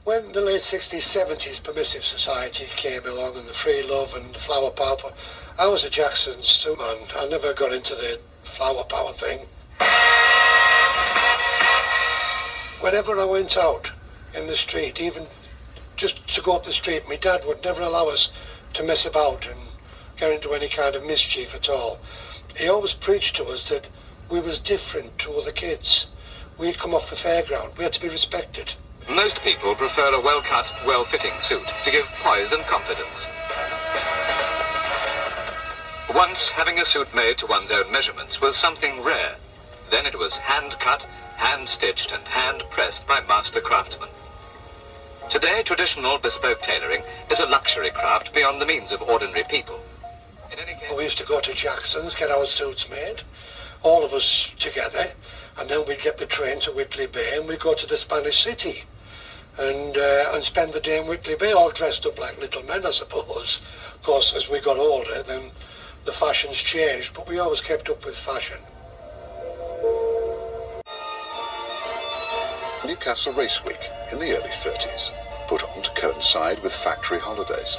When the late 60s, 70s permissive society came along and the free love and the flower power, I was a Jackson's too, man. I never got into the flower power thing. Whenever I went out in the street, even just to go up the street, my dad would never allow us to mess about and get into any kind of mischief at all. He always preached to us that we was different to other kids. We'd come off the fairground. We had to be respected. Most people prefer a well-cut, well-fitting suit to give poise and confidence. Once, having a suit made to one's own measurements was something rare. Then it was hand-cut, hand-stitched and hand-pressed by master craftsmen. Today, traditional bespoke tailoring is a luxury craft beyond the means of ordinary people. In any case, we used to go to Jackson's, get our suits made, all of us together, and then we'd get the train to Whitley Bay and we'd go to the Spanish City and spend the day in Whitley Bay, all dressed up like little men, I suppose. Of course, as we got older, then the fashions changed, but we always kept up with fashion. Newcastle Race Week in the early 30s, put on to coincide with factory holidays.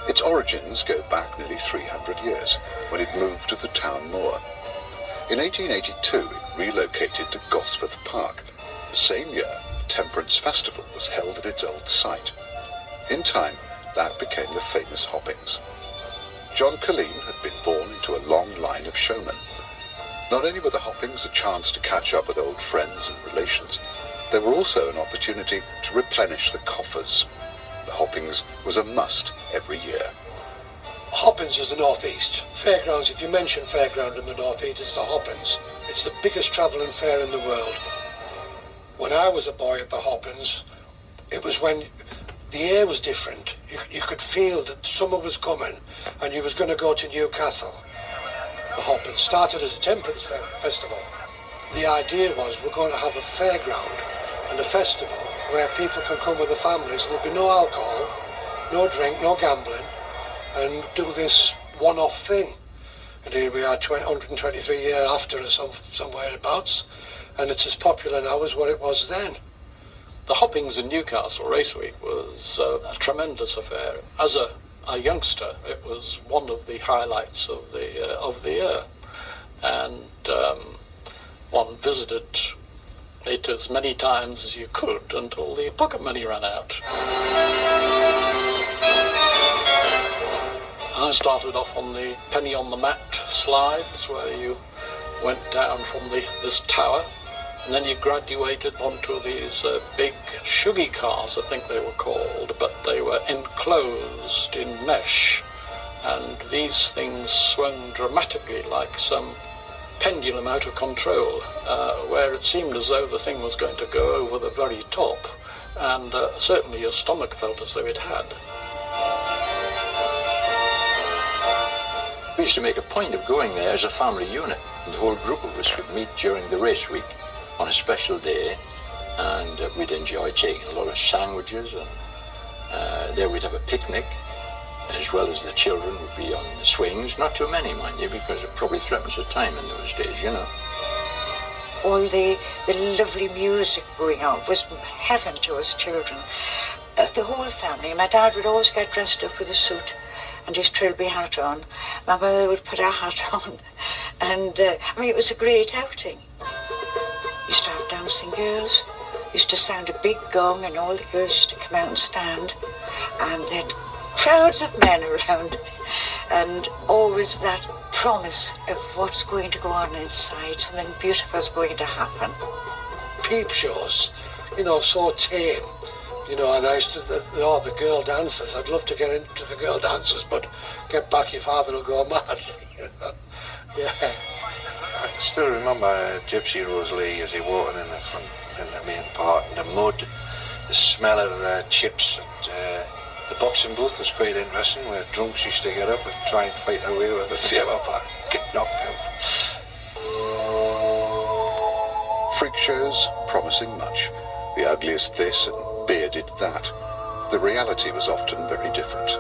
Its origins go back nearly 300 years, when it moved to the town moor. In 1882, it relocated to Gosforth Park. The same year, a Temperance Festival was held at its old site. In time, that became the famous Hoppings. John Colleen had been born into a long line of showmen. Not only were the Hoppings a chance to catch up with old friends and relations, they were also an opportunity to replenish the coffers. The Hoppings was a must every year. Hoppings is the northeast. Fairgrounds, if you mention Fairground in the northeast, it's the Hoppings. It's the biggest travelling fair in the world. When I was a boy at the Hoppings, it was when the air was different. You could feel that summer was coming and you was going to go to Newcastle. The Hoppings started as a temperance festival. The idea was we're going to have a fairground and a festival where people can come with their families and there'll be no alcohol, no drink, no gambling, and do this one-off thing. And here we are 123 years after, or somewhere abouts, and it's as popular now as what it was then. The Hoppings in Newcastle Race Week was a tremendous affair. As a youngster, it was one of the highlights of the year, and one visited it as many times as you could until the pocket money ran out. I started off on the penny on the mat slides, where you went down from this tower, and then you graduated onto these big shuggy cars, I think they were called, but they were enclosed in mesh, and these things swung dramatically like some pendulum out of control, where it seemed as though the thing was going to go over the very top, and certainly your stomach felt as though it had. We used to make a point of going there as a family unit. The whole group of us would meet during the race week on a special day, and we'd enjoy taking a lot of sandwiches, and there we'd have a picnic, as well as the children would be on the swings. Not too many, mind you, because it probably threatens the time in those days, you know. All the lovely music going on was heaven to us children. The whole family. My dad would always get dressed up with a suit and his trilby hat on. My mother would put her hat on, and I mean, it was a great outing. Used to have dancing girls, used to sound a big gong and all the girls used to come out and stand, and then crowds of men around, and always that promise of what's going to go on inside, something beautiful is going to happen. peep shows, you know, so tame. You know, and I used to, the girl dancers. I'd love to get into the girl dancers, but get back, your father will go mad. You know? Yeah. I can still remember Gypsy Rosalie as he walking in the front, in the main part, and the mud, the smell of chips, and the boxing booth was quite interesting, where drunks used to get up and try and fight their way with a favour pack, get knocked out. Freak shows promising much, the ugliest this and bearded that. The reality was often very different.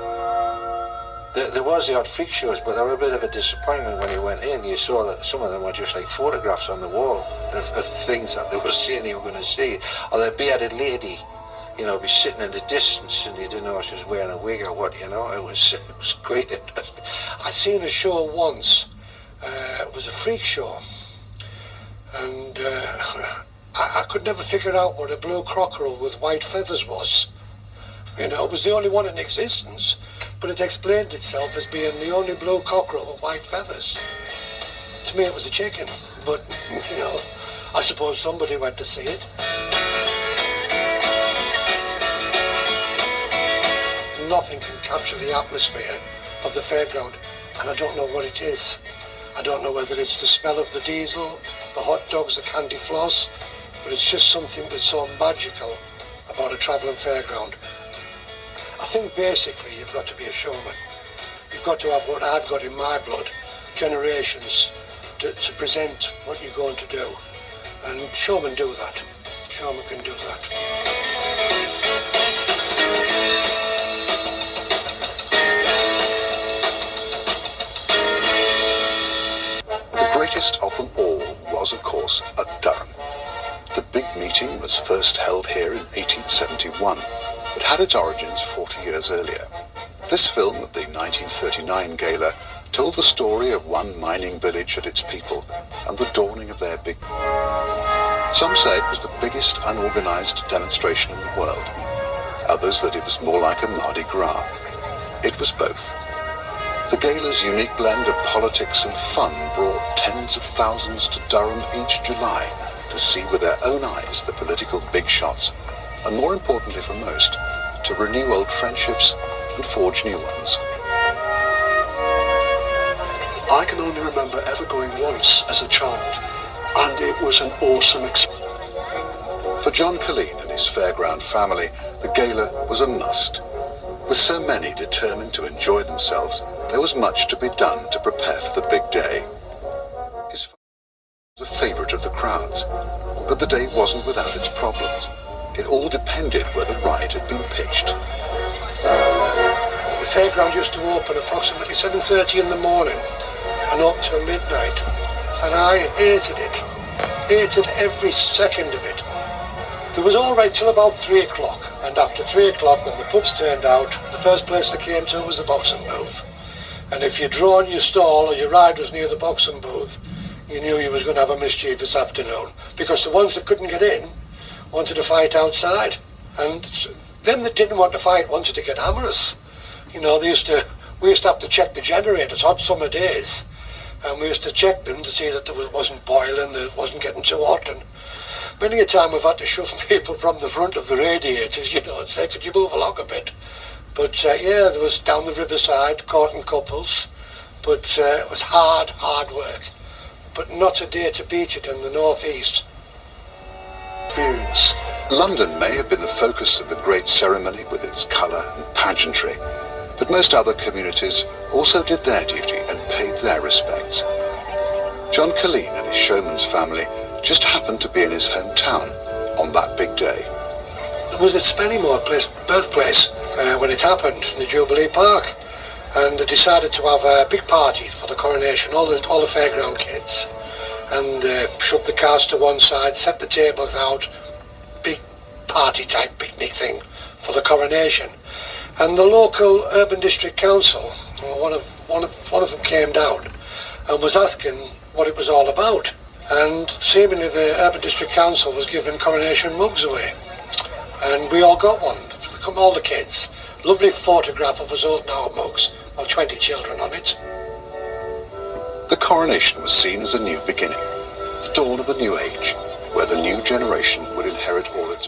There was the odd freak shows, but they were a bit of a disappointment when you went in. You saw that some of them were just like photographs on the wall of things that they were saying you were going to see. Or the bearded lady, you know, be sitting in the distance and you didn't know if she was wearing a wig or what, you know. It was quite interesting. I seen a show once. It was a freak show. And I could never figure out what a blue cockerel with white feathers was. You know, it was the only one in existence, but it explained itself as being the only blue cockerel with white feathers. To me it was a chicken, but, you know, I suppose somebody went to see it. Nothing can capture the atmosphere of the fairground, and I don't know what it is. I don't know whether it's the smell of the diesel, the hot dogs, the candy floss, but it's just something that's so magical about a travelling fairground. I think basically you've got to be a showman. You've got to have what I've got in my blood, generations, to present what you're going to do. And showmen do that. Showmen can do that. The greatest of them all was, of course, at Durham. The big meeting was first held here in 1871, but had its origins 40 years earlier. This film of the 1939 gala told the story of one mining village and its people and the dawning of their big... Some say it was the biggest unorganized demonstration in the world. Others that it was more like a Mardi Gras. It was both. The gala's unique blend of politics and fun brought tens of thousands to Durham each July to see with their own eyes the political big shots, and more importantly for most, to renew old friendships and forge new ones. I can only remember ever going once as a child, and it was an awesome experience. For John Colleen and his fairground family, the gala was a must. With so many determined to enjoy themselves, there was much to be done to prepare for the big day. His father was a favourite of the crowds, but the day wasn't without its problems. It all depended where the ride had been pitched. The fairground used to open approximately 7:30 in the morning and up till midnight, and I hated it. Hated every second of it. It was all right till about 3 o'clock, and after 3 o'clock, when the pubs turned out, the first place they came to was the boxing booth. And if you'd drawn your stall or your ride was near the boxing booth, you knew you was going to have a mischievous afternoon, because the ones that couldn't get in wanted to fight outside, and them that didn't want to fight wanted to get amorous. You know, we used to have to check the generators hot summer days, and we used to check them to see that it wasn't boiling, that it wasn't getting too hot, and many a time we've had to shove people from the front of the radiators, you know, and say, could you move along a bit? But yeah, there was down the riverside, courting couples, but it was hard work, but not a day to beat it in the northeast. Experience. London may have been the focus of the great ceremony with its colour and pageantry, but most other communities also did their duty and paid their respects. John Colleen and his showman's family just happened to be in his hometown on that big day. It was at Spennymoor birthplace when it happened in the Jubilee Park, and they decided to have a big party for the coronation, all the fairground kids, and shoved the cars to one side, set the tables out, big party type picnic thing for the coronation. And the local urban district council, one of them came down and was asking what it was all about, and seemingly the urban district council was giving coronation mugs away, and we all got one, all the kids. Lovely photograph of us holding our mugs, 20 children on it. The coronation was seen as a new beginning, the dawn of a new age, where the new generation would inherit all its